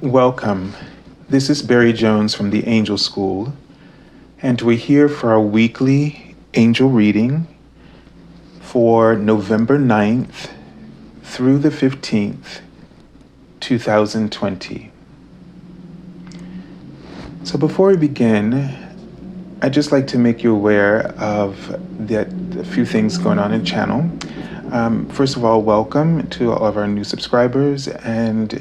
Welcome. This is Barry Jones from the Angel School, and we're here for our weekly angel reading for November 9th through the 15th, 2020. So before we begin, I'd just like to make you aware of a few things going on in the channel. First of all, welcome to all of our new subscribers, and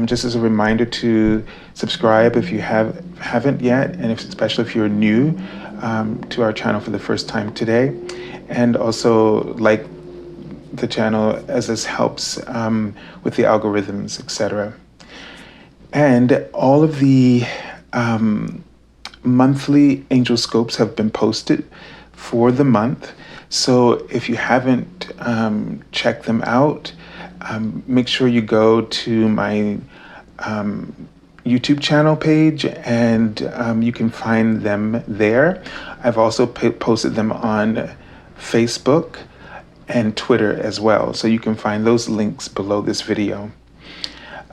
just as a reminder to subscribe if you haven't yet, and especially if you're new to our channel for the first time today, and also like the channel as this helps with the algorithms, etc. And all of the monthly angel scopes have been posted for the month. So if you haven't checked them out, make sure you go to my YouTube channel page, and you can find them there. I've also posted them on Facebook and Twitter as well, so you can find those links below this video.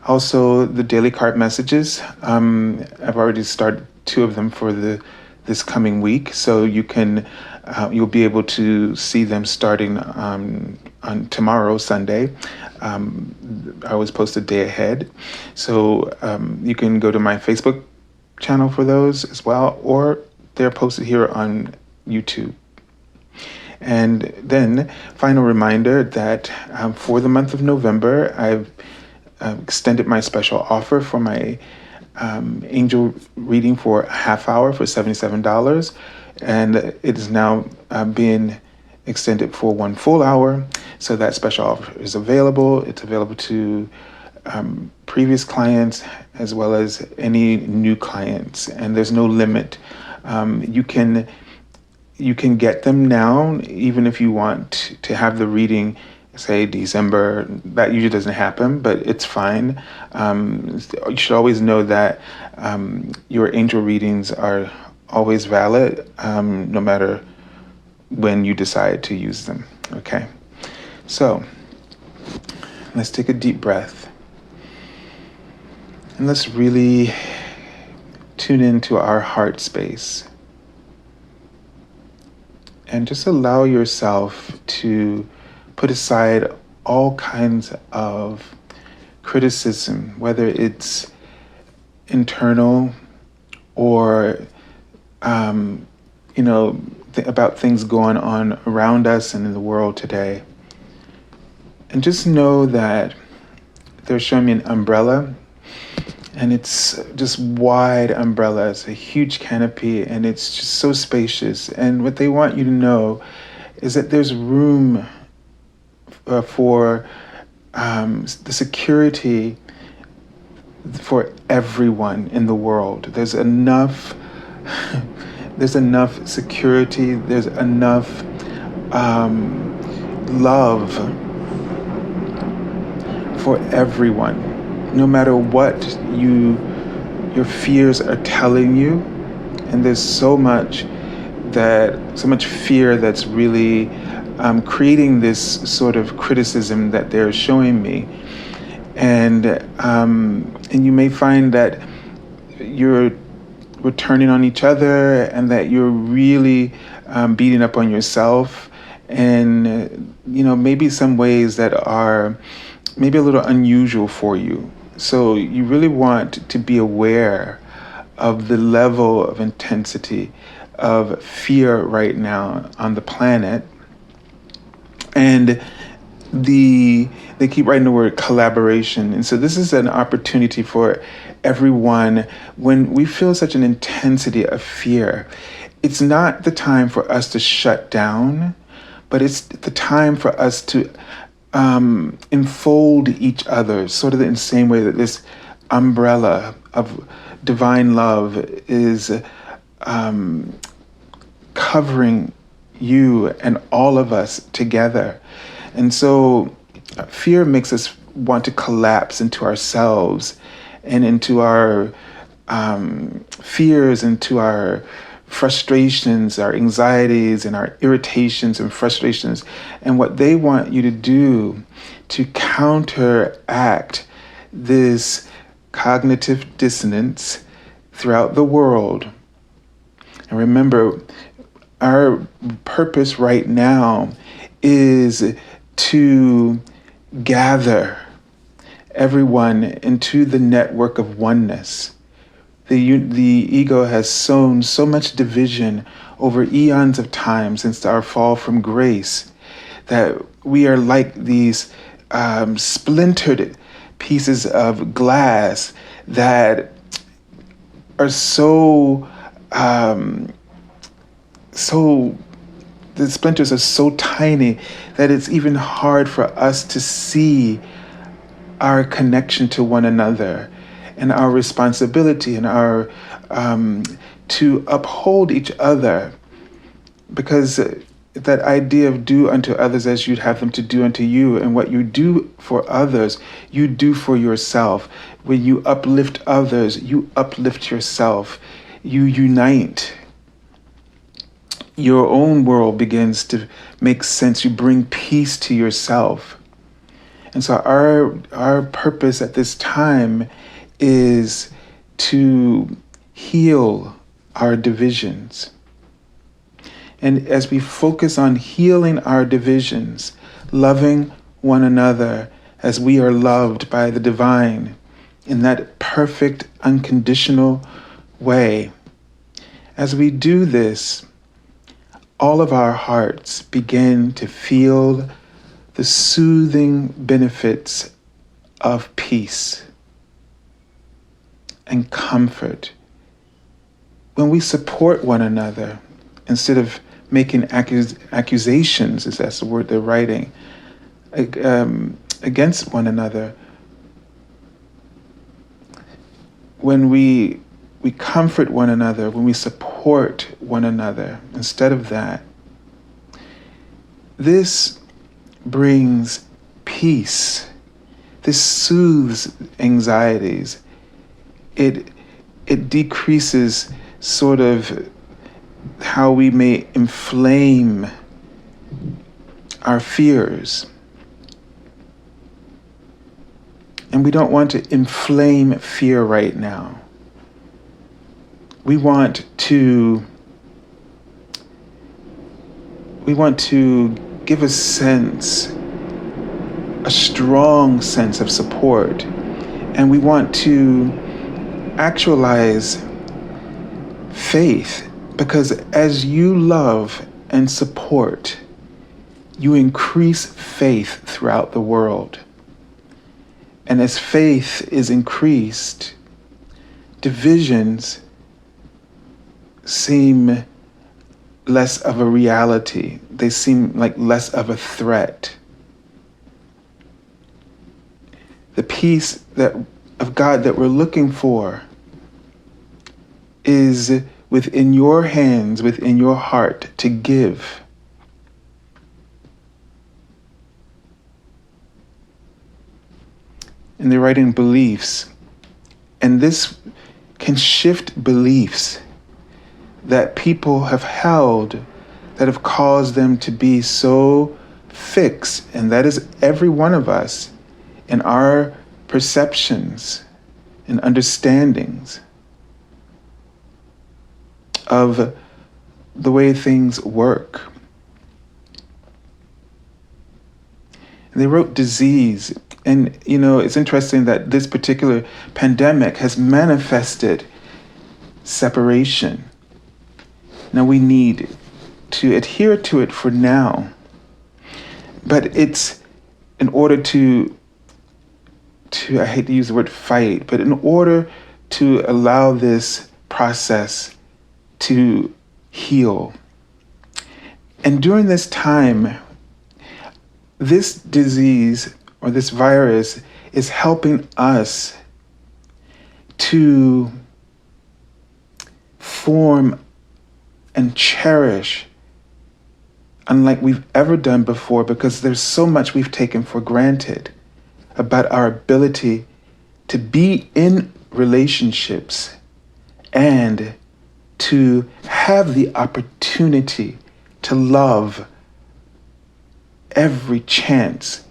Also, the daily card messages, I've already started 2 of them for this coming week, so you'll be able to see them starting on tomorrow, Sunday. I always post a day ahead, so you can go to my Facebook channel for those as well, or they're posted here on YouTube. And then, final reminder that for the month of November, I've extended my special offer for my angel reading for a half hour for $77, and it is now being extended for 1 full hour. So that special offer is available. It's available to previous clients as well as any new clients, and there's no limit. You can get them now, even if you want to have the reading, say December. That usually doesn't happen, but it's fine. You should always know that your angel readings are always valid, no matter when you decide to use them. Okay, so let's take a deep breath, and let's really tune into our heart space, and just allow yourself to put aside all kinds of criticism, whether it's internal or, about things going on around us and in the world today. And just know that they're showing me an umbrella, and it's just wide umbrella. It's a huge canopy, and it's just so spacious. And what they want you to know is that there's room for the security for everyone in the world. There's enough security, there's enough love for everyone, no matter what your fears are telling you. And there's so much fear that's really creating this sort of criticism that they're showing me. And you may find that we're turning on each other, and that you're really beating up on yourself, and maybe some ways that are maybe a little unusual for you. So you really want to be aware of the level of intensity of fear right now on the planet. And they keep writing the word collaboration. And so this is an opportunity for everyone. When we feel such an intensity of fear, it's not the time for us to shut down, but it's the time for us to enfold each other, sort of in the same way that this umbrella of divine love is covering you and all of us together. And so fear makes us want to collapse into ourselves and into our fears, into our frustrations, our anxieties, and our irritations and frustrations. And what they want you to do to counteract this cognitive dissonance throughout the world. And remember, our purpose right now is to gather everyone into the network of oneness. The ego has sown so much division over eons of time since our fall from grace that we are like these splintered pieces of glass that are the splinters are so tiny that it's even hard for us to see our connection to one another and our responsibility and our to uphold each other, because that idea of do unto others as you'd have them to do unto you, and what you do for others, you do for yourself. When you uplift others, you uplift yourself. You unite. Your own world begins to make sense. You bring peace to yourself. And so our purpose at this time is to heal our divisions. And as we focus on healing our divisions, loving one another as we are loved by the divine in that perfect, unconditional way, as we do this, all of our hearts begin to feel the soothing benefits of peace and comfort. When we support one another, instead of making accusations, if that's the word they're writing, against one another, when we comfort one another, when we support one another, instead of that, this brings peace. This soothes anxieties. It decreases sort of how we may inflame our fears. And we don't want to inflame fear right now. We want to give a sense, a strong sense of support. And we want to actualize faith, because as you love and support, you increase faith throughout the world. And as faith is increased, divisions seem less of a reality. They seem like less of a threat. The peace of God that we're looking for is within your hands, within your heart to give. And they're writing beliefs. And this can shift beliefs that people have held that have caused them to be so fixed. And that is every one of us in our perceptions and understandings of the way things work. And they wrote disease. And, it's interesting that this particular pandemic has manifested separation. Now we need to adhere to it for now. But it's in order to I hate to use the word fight, but in order to allow this process to heal. And during this time, this disease or this virus is helping us to form and cherish unlike we've ever done before, because there's so much we've taken for granted about our ability to be in relationships and to have the opportunity to love every chance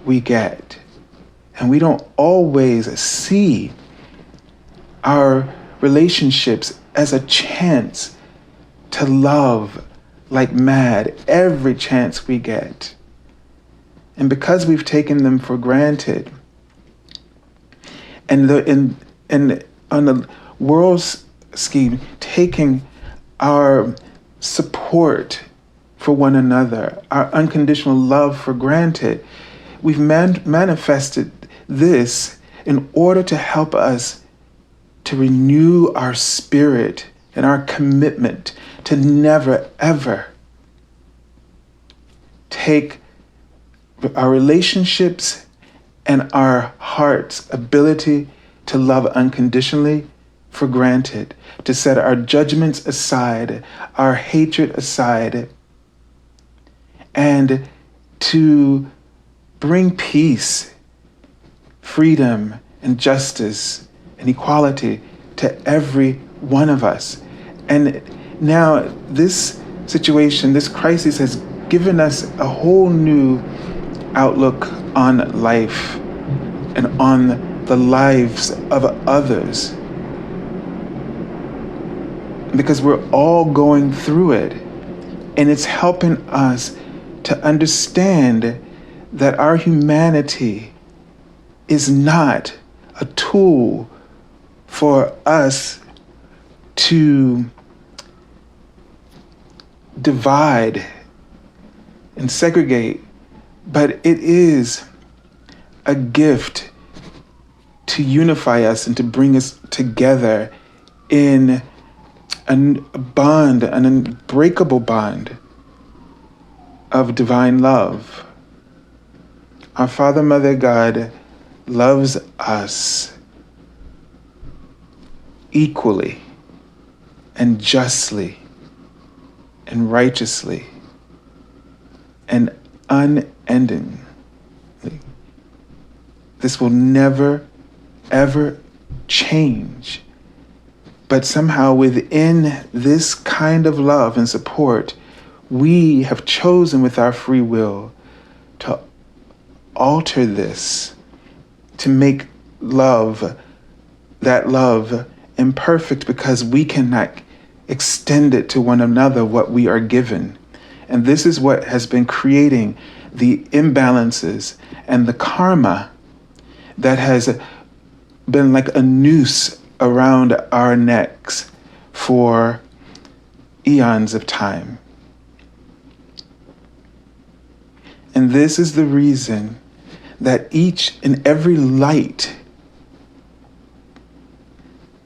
we get. And we don't always see our relationships as a chance to love like mad every chance we get. And because we've taken them for granted, and on the world's scheme, taking our support for one another, our unconditional love for granted, we've manifested this in order to help us to renew our spirit and our commitment to never, ever take our relationships and our heart's ability to love unconditionally for granted, to set our judgments aside, our hatred aside, and to bring peace, freedom, and justice and equality to every one of us. And now this situation, this crisis has given us a whole new outlook on life and on the lives of others. Because we're all going through it. And it's helping us to understand that our humanity is not a tool for us to divide and segregate, but it is a gift to unify us and to bring us together in a bond, an unbreakable bond of divine love. Our Father, Mother, God loves us equally and justly and righteously and unendingly. This will never, ever change. But somehow within this kind of love and support, we have chosen with our free will to alter this, to make love, that love, imperfect because we cannot extend it to one another what we are given. And this is what has been creating the imbalances and the karma that has been like a noose around our necks for eons of time. And this is the reason that each and every light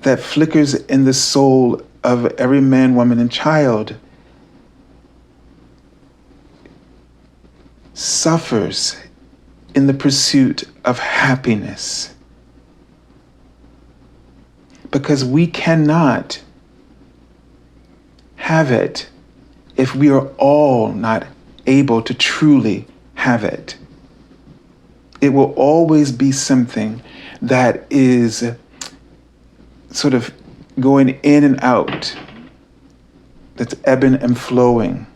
that flickers in the soul of every man, woman, and child suffers in the pursuit of happiness. Because we cannot have it if we are all not able to truly have it. It will always be something that is sort of going in and out, that's ebbing and flowing.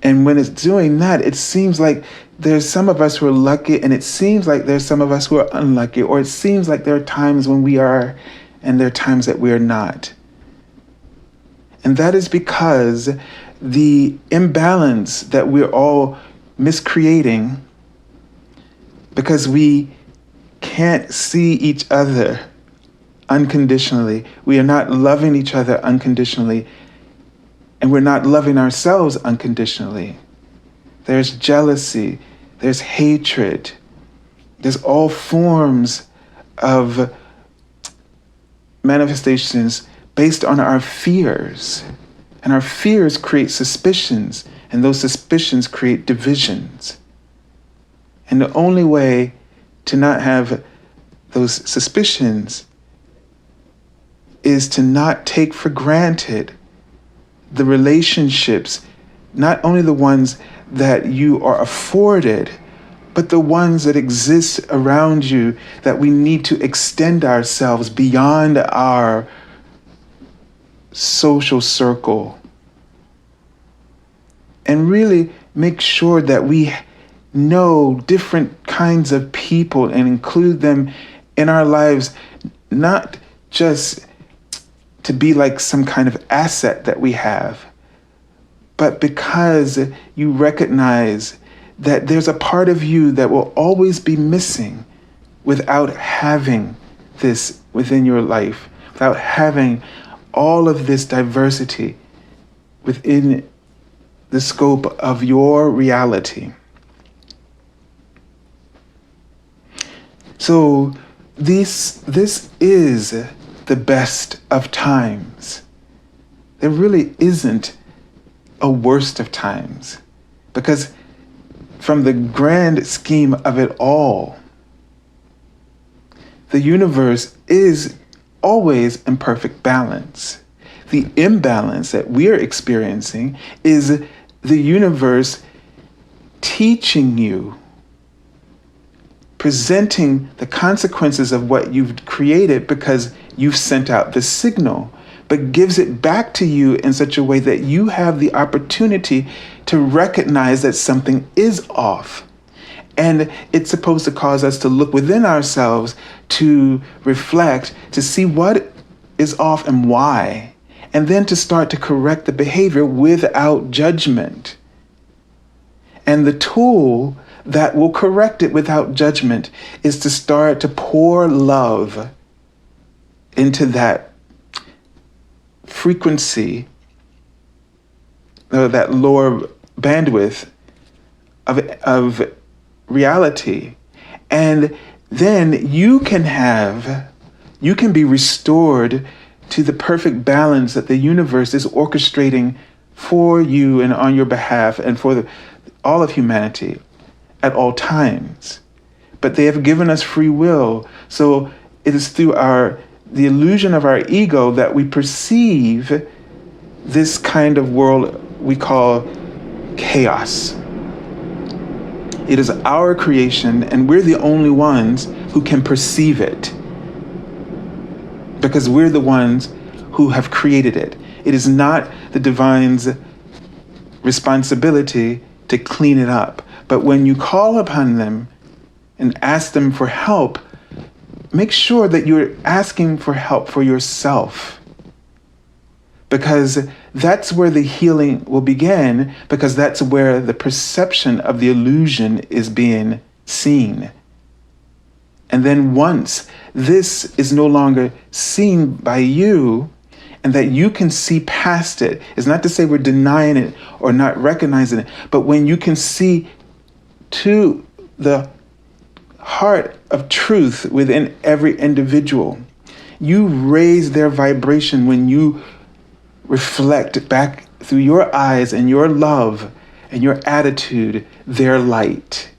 And when it's doing that, it seems like there's some of us who are lucky, and it seems like there's some of us who are unlucky, or it seems like there are times when we are, and there are times that we are not. And that is because the imbalance that we're all miscreating, because we can't see each other unconditionally, we are not loving each other unconditionally, and we're not loving ourselves unconditionally. There's jealousy, there's hatred, there's all forms of manifestations based on our fears. And our fears create suspicions, and those suspicions create divisions. And the only way to not have those suspicions is to not take for granted the relationships, not only the ones that you are afforded, but the ones that exist around you, that we need to extend ourselves beyond our social circle. And really make sure that we know different kinds of people and include them in our lives, not just to be like some kind of asset that we have, but because you recognize that there's a part of you that will always be missing without having this within your life, without having all of this diversity within the scope of your reality. So this is the best of times. There really isn't a worst of times, because from the grand scheme of it all, the universe is always in perfect balance. The imbalance that we're experiencing is the universe teaching you, presenting the consequences of what you've created because you've sent out the signal, but gives it back to you in such a way that you have the opportunity to recognize that something is off. And it's supposed to cause us to look within ourselves, to reflect, to see what is off and why, and then to start to correct the behavior without judgment. And the tool that will correct it without judgment is to start to pour love into that frequency, that lower bandwidth of reality. And then you can be restored to the perfect balance that the universe is orchestrating for you and on your behalf and for all of humanity at all times. But they have given us free will. So it is through the illusion of our ego that we perceive this kind of world we call chaos. It is our creation, and we're the only ones who can perceive it, because we're the ones who have created it. It is not the divine's responsibility to clean it up. But when you call upon them and ask them for help, make sure that you're asking for help for yourself, because that's where the healing will begin, because that's where the perception of the illusion is being seen. And then once this is no longer seen by you, and that you can see past it, it's not to say we're denying it or not recognizing it, but when you can see to the heart of truth within every individual, you raise their vibration when you reflect back through your eyes and your love and your attitude their light.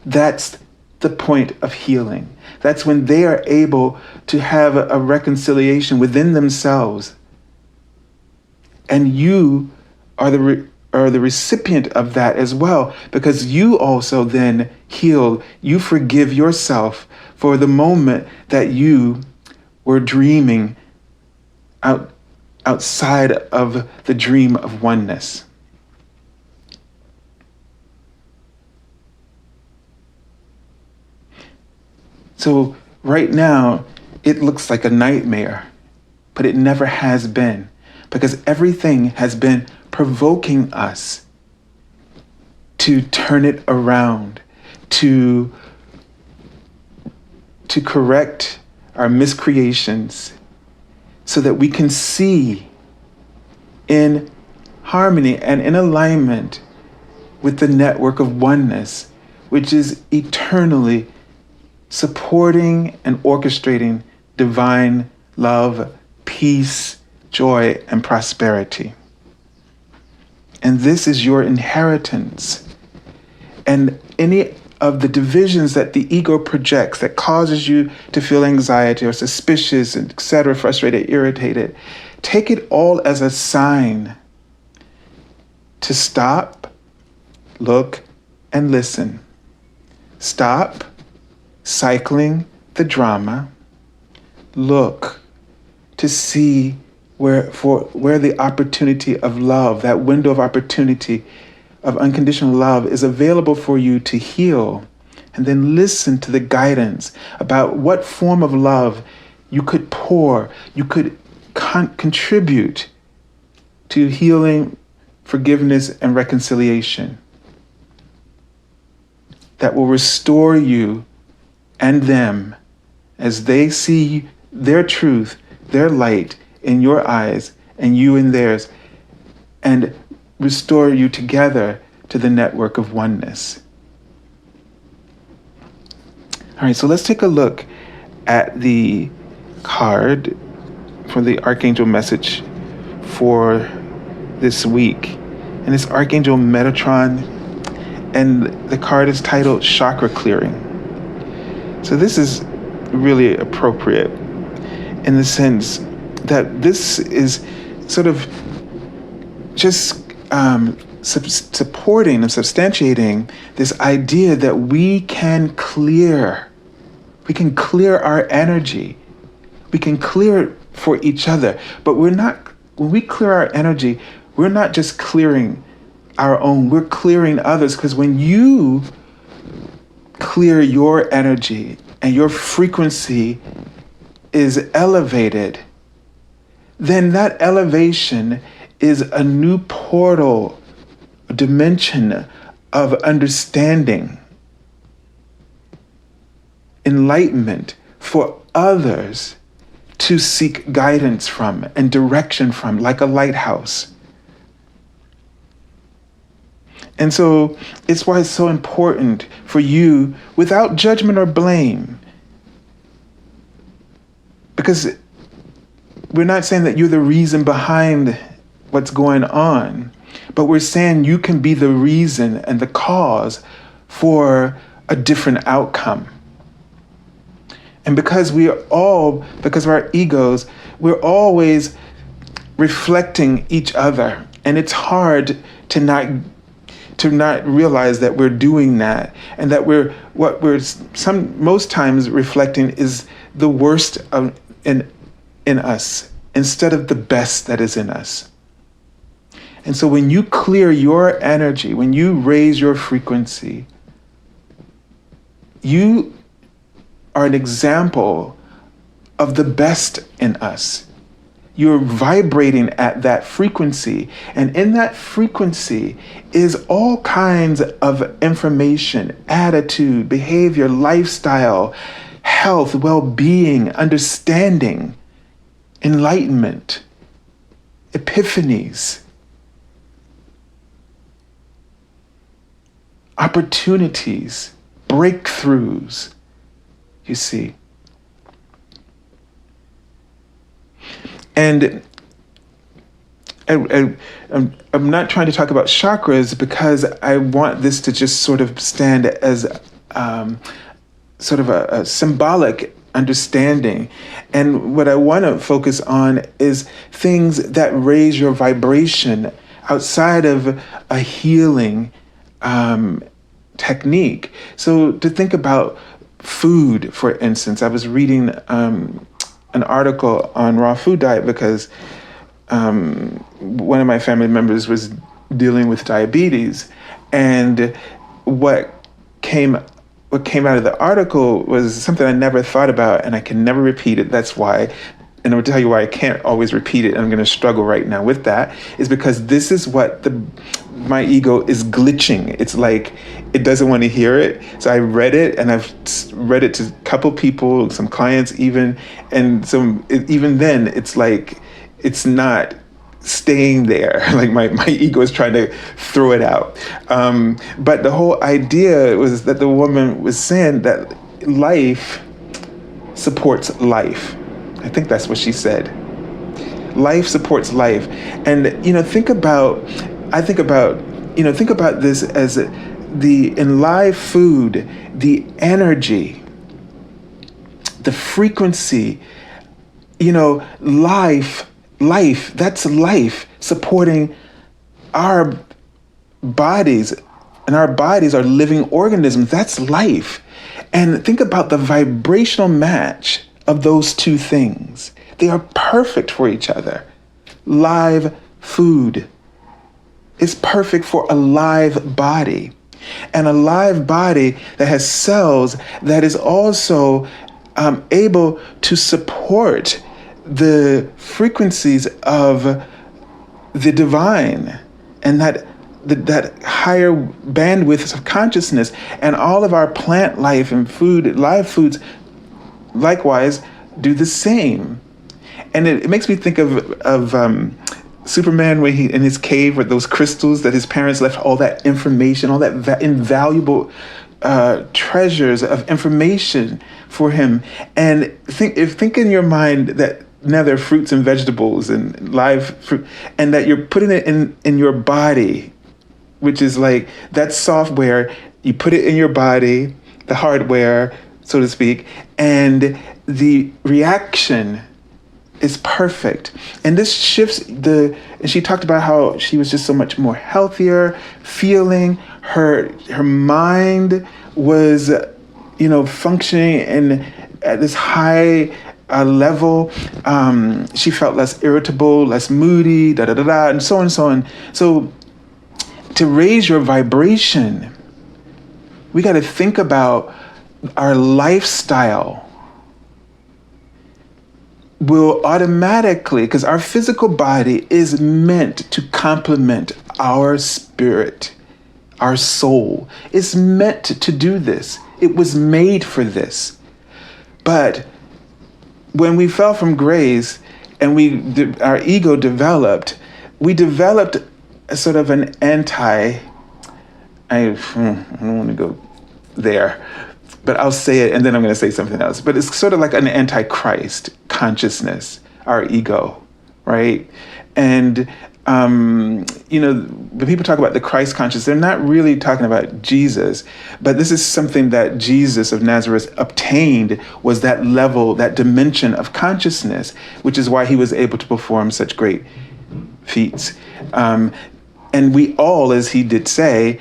That's the point of healing. That's when they are able to have a reconciliation within themselves. And you are the recipient of that as well, because you also then heal. You forgive yourself for the moment that you were dreaming outside of the dream of oneness. So right now, it looks like a nightmare, but it never has been, because everything has been provoking us to turn it around, to correct our miscreations, so that we can see in harmony and in alignment with the network of oneness, which is eternally supporting and orchestrating divine love, peace, joy, and prosperity. And this is your inheritance. And any of the divisions that the ego projects that causes you to feel anxiety or suspicious, etc., frustrated, irritated, take it all as a sign to stop, look, and listen. Stop cycling the drama. Look to see where the opportunity of love, that window of opportunity of unconditional love, is available for you to heal. And then listen to the guidance about what form of love you could pour, you could contribute to healing, forgiveness, and reconciliation that will restore you and them as they see their truth, their light in your eyes and you in theirs, and restore you together to the network of oneness. All right, so let's take a look at the card for the Archangel message for this week. And it's Archangel Metatron, and the card is titled Chakra Clearing. So this is really appropriate in the sense that this is sort of just supporting and substantiating this idea that we can clear our energy. We can clear it for each other, but when we clear our energy, we're not just clearing our own, we're clearing others, because when you clear your energy and your frequency is elevated, then that elevation is a new portal, a dimension of understanding, enlightenment for others to seek guidance from and direction from, like a lighthouse. And so it's why it's so important for you, without judgment or blame, because we're not saying that you're the reason behind what's going on, but we're saying you can be the reason and the cause for a different outcome. And because because of our egos, we're always reflecting each other. And it's hard to not realize that we're doing that, and that what we're most times reflecting is the worst in us instead of the best that is in us. And so when you clear your energy, when you raise your frequency, you are an example of the best in us. You're vibrating at that frequency, and in that frequency is all kinds of information, attitude, behavior, lifestyle, health, well-being, understanding, enlightenment, epiphanies, opportunities, breakthroughs, you see. And I'm not trying to talk about chakras because I want this to just sort of stand as sort of a symbolic understanding. And what I want to focus on is things that raise your vibration outside of a healing technique. So to think about food, for instance, I was reading an article on raw food diet because one of my family members was dealing with diabetes, and what came out of the article was something I never thought about, and I can never repeat it. That's why, and I'll tell you why I can't always repeat it, and I'm going to struggle right now with that, is because this is what my ego is glitching. It's like it doesn't want to hear it. So I read it, and I've read it to a couple people, some clients even, and even then it's like it's not staying there. Like my ego is trying to throw it out. But the whole idea was that the woman was saying that life supports life. I think that's what she said. Life supports life. And, think about this as in live food, the energy, the frequency, life, that's life supporting our bodies, and our bodies are living organisms. That's life. And think about the vibrational match of those two things. They are perfect for each other. Live food is perfect for a live body. And a live body that has cells that is also able to support the frequencies of the divine and that higher bandwidth of consciousness, and all of our plant life and live foods likewise do the same. And it makes me think of Superman, where he in his cave with those crystals that his parents left all that information, all that invaluable treasures of information for him. And think in your mind that now there are fruits and vegetables and live fruit, and that you're putting it in your body, which is like that software. You put it in your body, the hardware, so to speak, and the reaction is perfect. And this shifts and she talked about how she was just so much more healthier feeling. Her mind was, functioning at this high level. She felt less irritable, less moody, and so on and so on. So to raise your vibration, we got to think about our lifestyle will automatically, because our physical body is meant to complement our spirit, our soul. It's meant to do this. It was made for this. But when we fell from grace and our ego developed, we developed a sort of an I don't want to go there, but I'll say it and then I'm going to say something else. But it's sort of like an antichrist consciousness, our ego, right? And, when people talk about the Christ consciousness, they're not really talking about Jesus, but this is something that Jesus of Nazareth obtained, was that level, that dimension of consciousness, which is why he was able to perform such great feats. And we all, as he did say,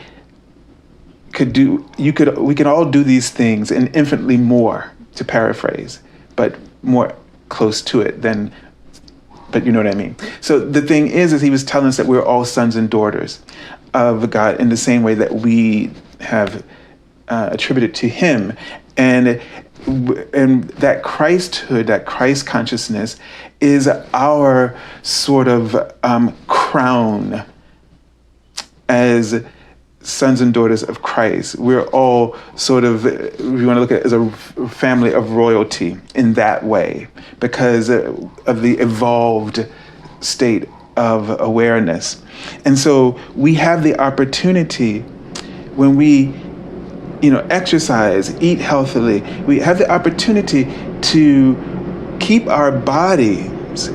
we can all do these things and infinitely more, to paraphrase, but more close to it but you know what I mean. So the thing is he was telling us that we're all sons and daughters of God in the same way that we have attributed to him. And that Christhood, that Christ consciousness is our sort of crown as sons and daughters of Christ. We're all sort of, we want to look at it as a family of royalty in that way, because of the evolved state of awareness. And so we have the opportunity, when we exercise, eat healthily, we have the opportunity to keep our bodies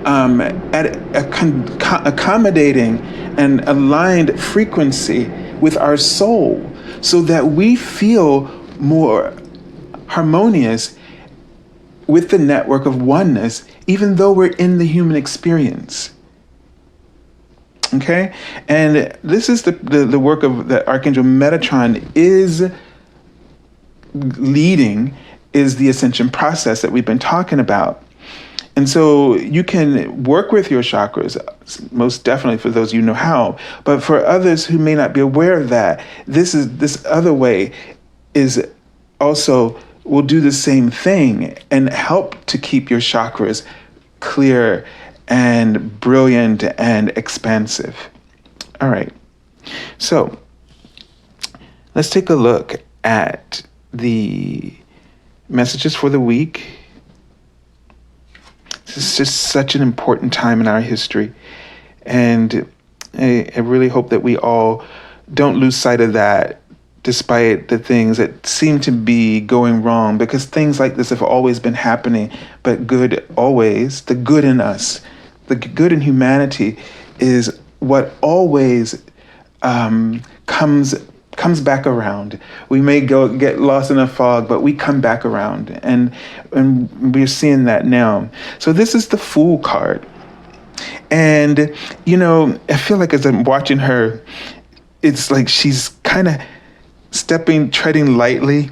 at accommodating and aligned frequency with our soul, so that we feel more harmonious with the network of oneness, even though we're in the human experience. Okay? And this is the work of the Archangel Metatron is leading, is the ascension process that we've been talking about. And so you can work with your chakras, most definitely for those you know how. But for others who may not be aware of that, this other way is also will do the same thing and help to keep your chakras clear and brilliant and expansive. All right. So let's take a look at the messages for the week. This is just such an important time in our history. And I really hope that we all don't lose sight of that, despite the things that seem to be going wrong, because things like this have always been happening, but good always, the good in us, the good in humanity is what always comes back around. We may get lost in a fog, but we come back around, and we're seeing that now. So this is the Fool card. And, I feel like as I'm watching her, it's like she's kind of treading lightly.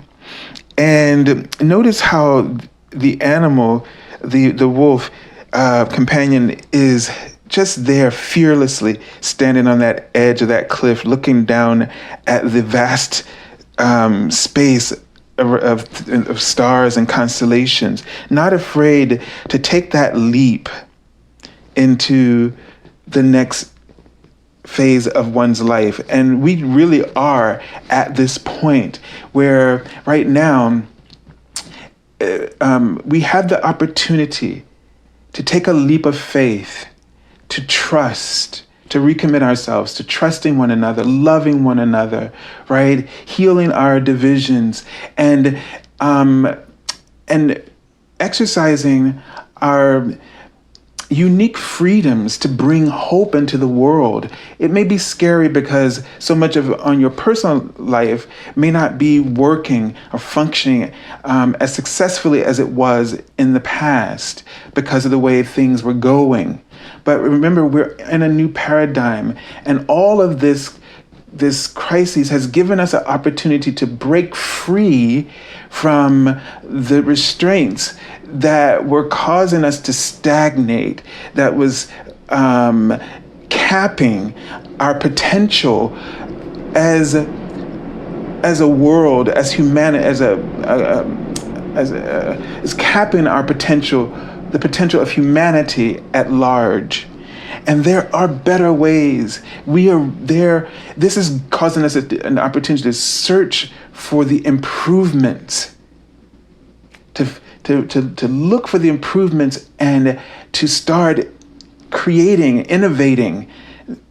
And notice how the animal, the wolf companion is just there fearlessly standing on that edge of that cliff, looking down at the vast space of stars and constellations, not afraid to take that leap into the next phase of one's life. And we really are at this point where right now we have the opportunity to take a leap of faith, to trust, to recommit ourselves to trusting one another, loving one another, right? Healing our divisions, and exercising our unique freedoms to bring hope into the world. It may be scary because so much of on your personal life may not be working or functioning as successfully as it was in the past because of the way things were going. But remember, we're in a new paradigm, and all of this crisis has given us an opportunity to break free from the restraints that were causing us to stagnate, that was capping our potential as a world, as humanity, as capping our potential, the potential of humanity at large. And there are better ways. We are there. This is causing us an opportunity to search for the improvements, to look for the improvements, and to start creating, innovating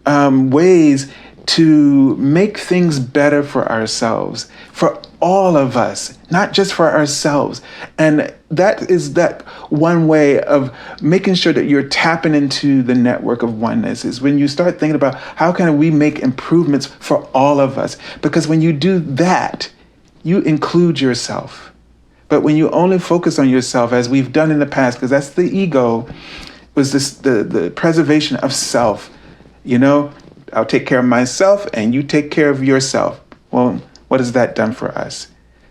ways to make things better for ourselves, for all of us, not just for ourselves. And that is that one way of making sure that you're tapping into the network of oneness, is when you start thinking about how can we make improvements for all of us. Because when you do that, you include yourself. But when you only focus on yourself, as we've done in the past, because that's the ego, was this the preservation of self. You know, I'll take care of myself and you take care of yourself. Well, what has that done for us?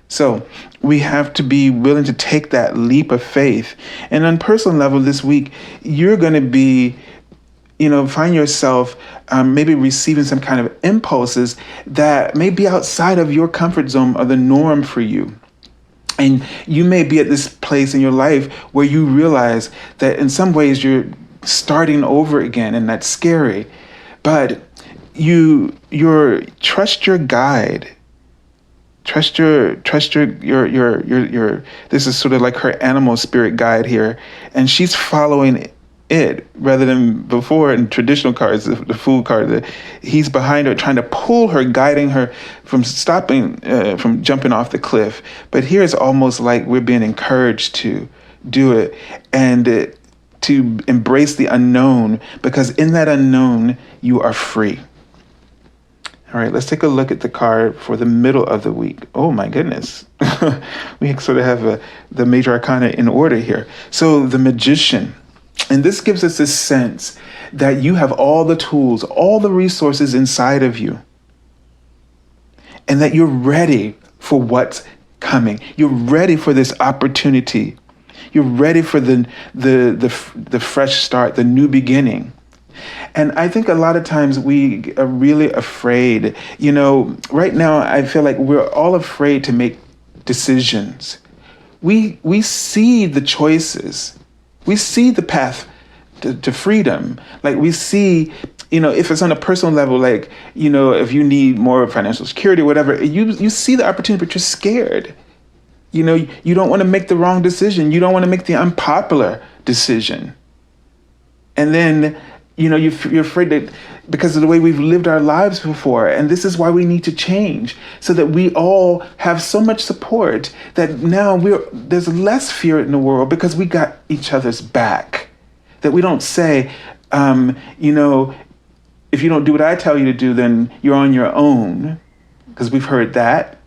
So we have to be willing to take that leap of faith. And on personal level this week, you're going to be, find yourself maybe receiving some kind of impulses that may be outside of your comfort zone or the norm for you. And you may be at this place in your life where you realize that in some ways you're starting over again, and that's scary. But you're trust your guide. Trust your this is sort of like her animal spirit guide here, and she's following it rather than before in traditional cards, the fool card, he's behind her trying to pull her, guiding her from stopping, from jumping off the cliff. But here it's almost like we're being encouraged to do it and to embrace the unknown, because in that unknown, you are free. All right, let's take a look at the card for the middle of the week. Oh my goodness. We sort of have the major arcana in order here. So the Magician. And this gives us a sense that you have all the tools, all the resources inside of you, and that you're ready for what's coming. You're ready for this opportunity. You're ready for the fresh start, the new beginning. And I think a lot of times we are really afraid. Right now I feel like we're all afraid to make decisions. We see the choices. We see the path to freedom. Like we see, if it's on a personal level, like, if you need more financial security or whatever, you see the opportunity, but you're scared. You don't want to make the wrong decision. You don't want to make the unpopular decision. And then, you're afraid that because of the way we've lived our lives before. And this is why we need to change, so that we all have so much support that now there's less fear in the world because we got each other's back. That we don't say, if you don't do what I tell you to do, then you're on your own, because we've heard that.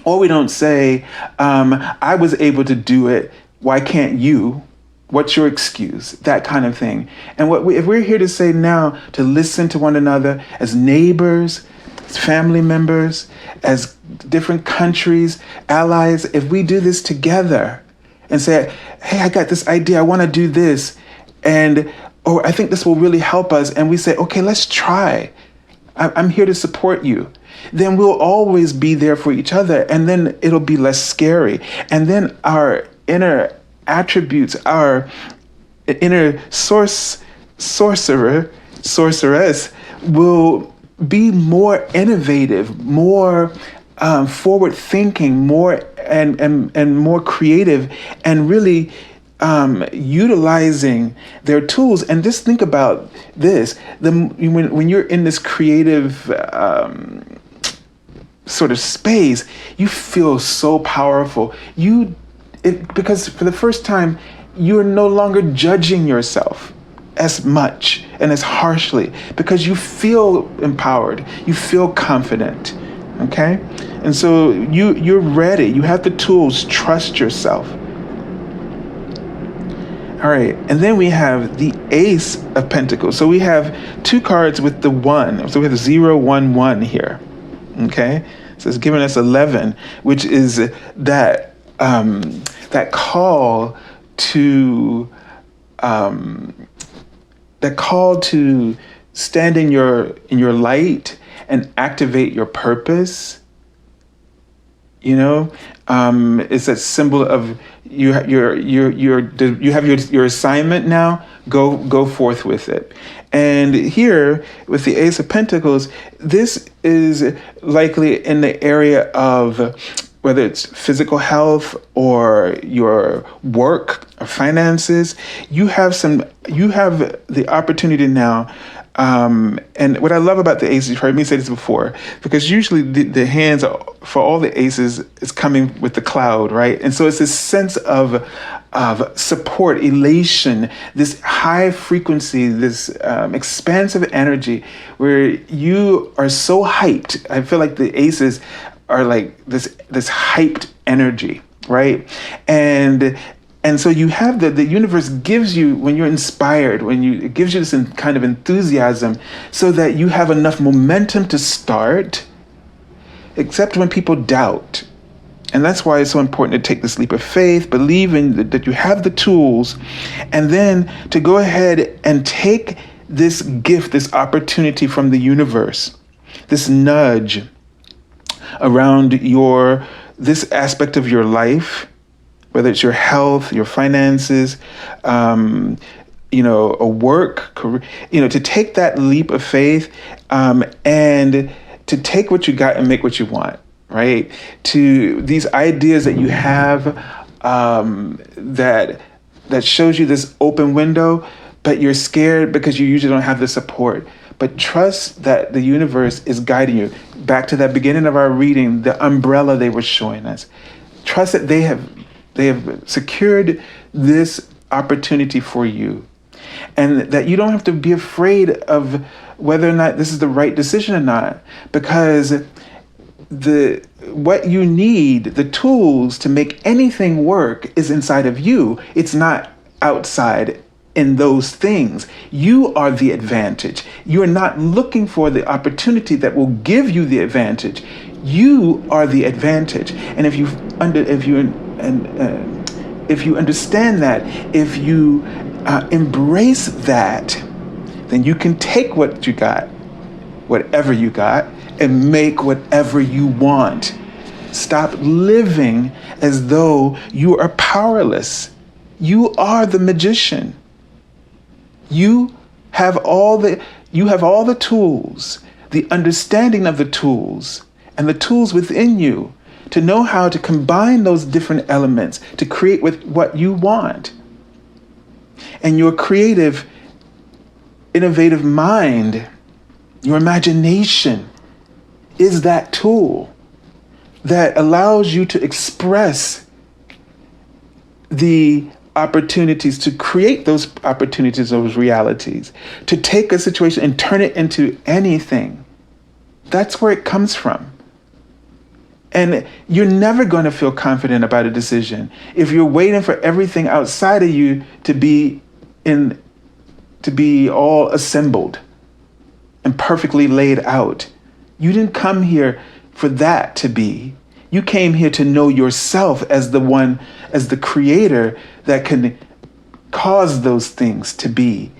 Or we don't say, I was able to do it, why can't you? What's your excuse? That kind of thing. And if we're here to say now, to listen to one another as neighbors, as family members, as different countries, allies, if we do this together and say, hey, I got this idea, I want to do this, or I think this will really help us, and we say, okay, let's try. I'm here to support you. then we'll always be there for each other, and then it'll be less scary. And then our inner attributes, our inner sorceress will be more innovative, more forward thinking, more and more creative, and really utilizing their tools. And just think about this: when you're in this creative sort of space, you feel so powerful. Because for the first time, you're no longer judging yourself as much and as harshly, because you feel empowered, you feel confident. Okay? And so you're ready. You have the tools. Trust yourself. All right, and then we have the Ace of Pentacles. So we have two cards with the 1. So we have 0, 1, 1 here. Okay, so it's giving us 11, which is that that call to stand in your light and activate your purpose. You know, it's a symbol of you have your assignment now. Go forth with it. And here with the Ace of Pentacles, this is likely in the area of whether it's physical health or your work or finances. You have the opportunity now. And what I love about the aces, you've heard me say this before, because usually the hands for all the aces is coming with the cloud, right? And so it's this sense of support, elation, this high frequency, this expansive energy where you are so hyped. I feel like the aces are like this hyped energy, right? And so you have the universe gives you, when you're inspired, it gives you this kind of enthusiasm so that you have enough momentum to start, except when people doubt. And that's why it's so important to take this leap of faith, believe in that you have the tools, and then to go ahead and take this gift, this opportunity from the universe, this nudge around this aspect of your life, whether it's your health, your finances, a work, career, to take that leap of faith and to take what you got and make what you want, right? To these ideas that you have that shows you this open window, but you're scared because you usually don't have the support. But trust that the universe is guiding you. Back to that beginning of our reading, the umbrella they were showing us. Trust that they have secured this opportunity for you, and that you don't have to be afraid of whether or not this is the right decision or not, because what you need, the tools to make anything work, is inside of you. It's not outside in those things. You are the advantage. You're not looking for the opportunity that will give you the advantage. You are the advantage. And if you understand that, if you embrace that, then you can take what you got, whatever you got, and make whatever you want. Stop living as though you are powerless. You are the magician. You have all the tools, the understanding of the tools, and the tools within you to know how to combine those different elements to create with what you want. And your creative, innovative mind, your imagination, is that tool that allows you to express the opportunities, to create those opportunities, those realities, to take a situation and turn it into anything. That's where it comes from. And you're never going to feel confident about a decision if you're waiting for everything outside of you to be all assembled and perfectly laid out. You didn't come here for that to be. You came here to know yourself as the creator that can cause those things to be,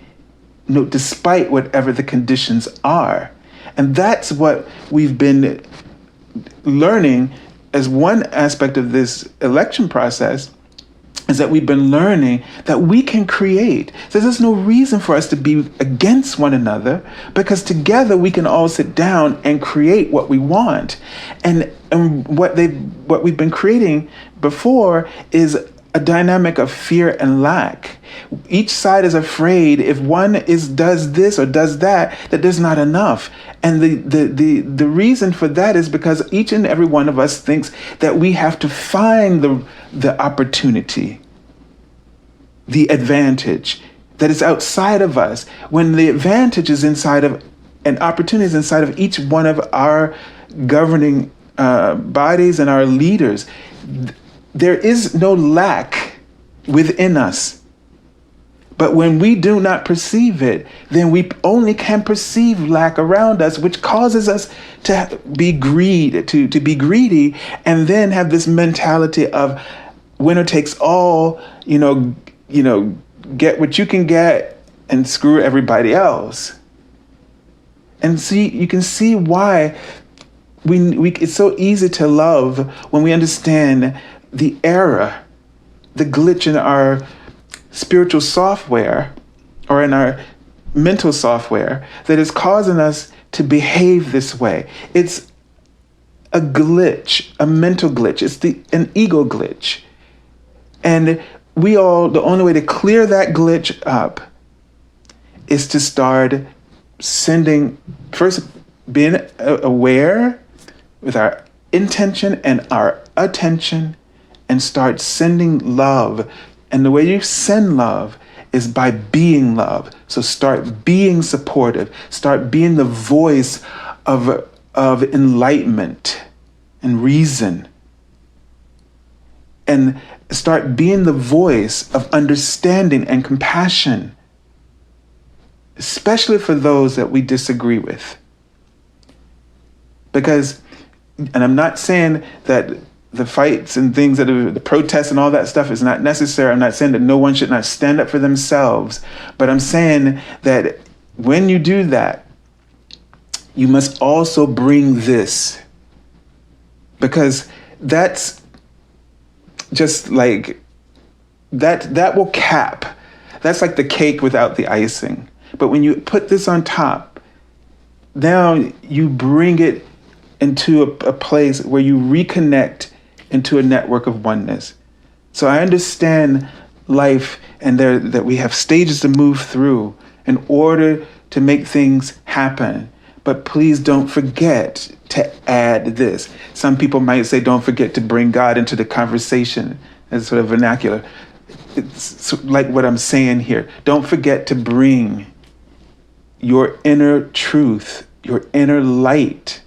despite whatever the conditions are. And that's what we've been learning as one aspect of this election process, is that we've been learning that we can create. So there's no reason for us to be against one another, because together we can all sit down and create what we want. And what we've been creating before is a dynamic of fear and lack. Each side is afraid if one does this or does that there's not enough. And the reason for that is because each and every one of us thinks that we have to find the opportunity, the advantage that is outside of us, when the advantage is inside of, and opportunity is inside of each one of our governing bodies and our leaders. There is no lack within us. But when we do not perceive it, then we only can perceive lack around us, which causes us to be be greedy, and then have this mentality of winner takes all, get what you can get and screw everybody else. And see, you can see why it's so easy to love when we understand the error, the glitch in our spiritual software or in our mental software that is causing us to behave this way. It's a glitch, a mental glitch. It's an ego glitch. And the only way to clear that glitch up is to start being aware with our intention and our attention, and start sending love. And the way you send love is by being love. So start being supportive. Start being the voice of enlightenment and reason. And start being the voice of understanding and compassion, especially for those that we disagree with. Because, and I'm not saying that the fights and things the protests and all that stuff is not necessary. I'm not saying that no one should not stand up for themselves, but I'm saying that when you do that, you must also bring this, because that's just like, that will cap. That's like the cake without the icing. But when you put this on top, now you bring it into a place where you reconnect into a network of oneness. So I understand life and that we have stages to move through in order to make things happen. But please don't forget to add this. Some people might say, don't forget to bring God into the conversation as sort of vernacular. It's like what I'm saying here. Don't forget to bring your inner truth, your inner light,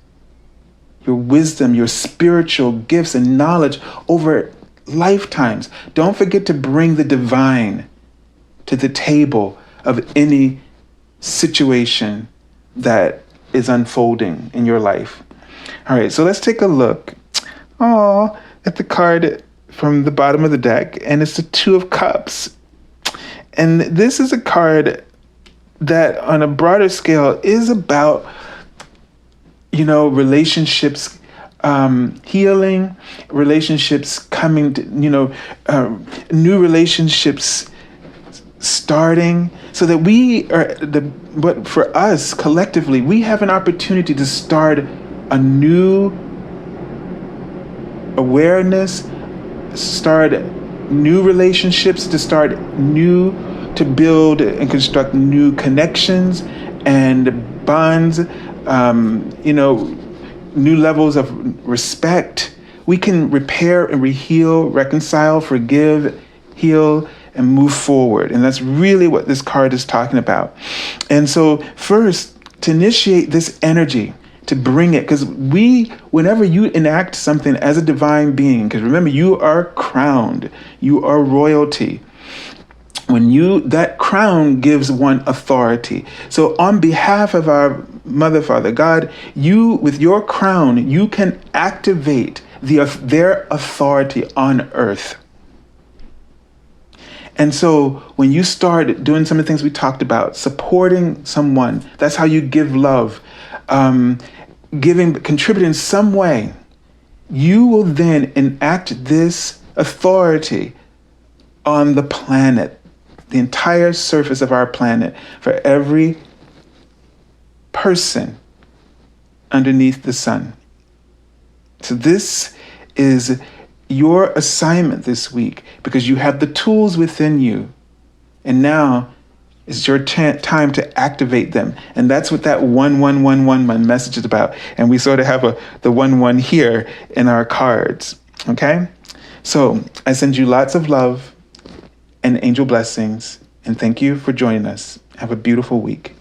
your wisdom, your spiritual gifts and knowledge over lifetimes. Don't forget to bring the divine to the table of any situation that is unfolding in your life. All right, so let's take a look at the card from the bottom of the deck, and it's the Two of Cups. And this is a card that on a broader scale is about relationships healing, relationships coming to, new relationships starting, so that but for us collectively, we have an opportunity to start a new awareness, start new relationships, to build and construct new connections and bonds, new levels of respect. We can repair and heal, reconcile, forgive, heal, and move forward. And that's really what this card is talking about. And so first, to initiate this energy, to bring it, because whenever you enact something as a divine being, because remember, you are crowned, you are royalty. That crown gives one authority. So on behalf of our Mother, Father, God, with your crown, you can activate their authority on earth. And so when you start doing some of the things we talked about, supporting someone, that's how you give love. contribute in some way, you will then enact this authority on the planet, the entire surface of our planet, for every person underneath the sun. So this is your assignment this week, because you have the tools within you. And now it's your time to activate them. And that's what that 1111 message is about. And we sort of have the 1-1 here in our cards. Okay? So I send you lots of love and angel blessings. And thank you for joining us. Have a beautiful week.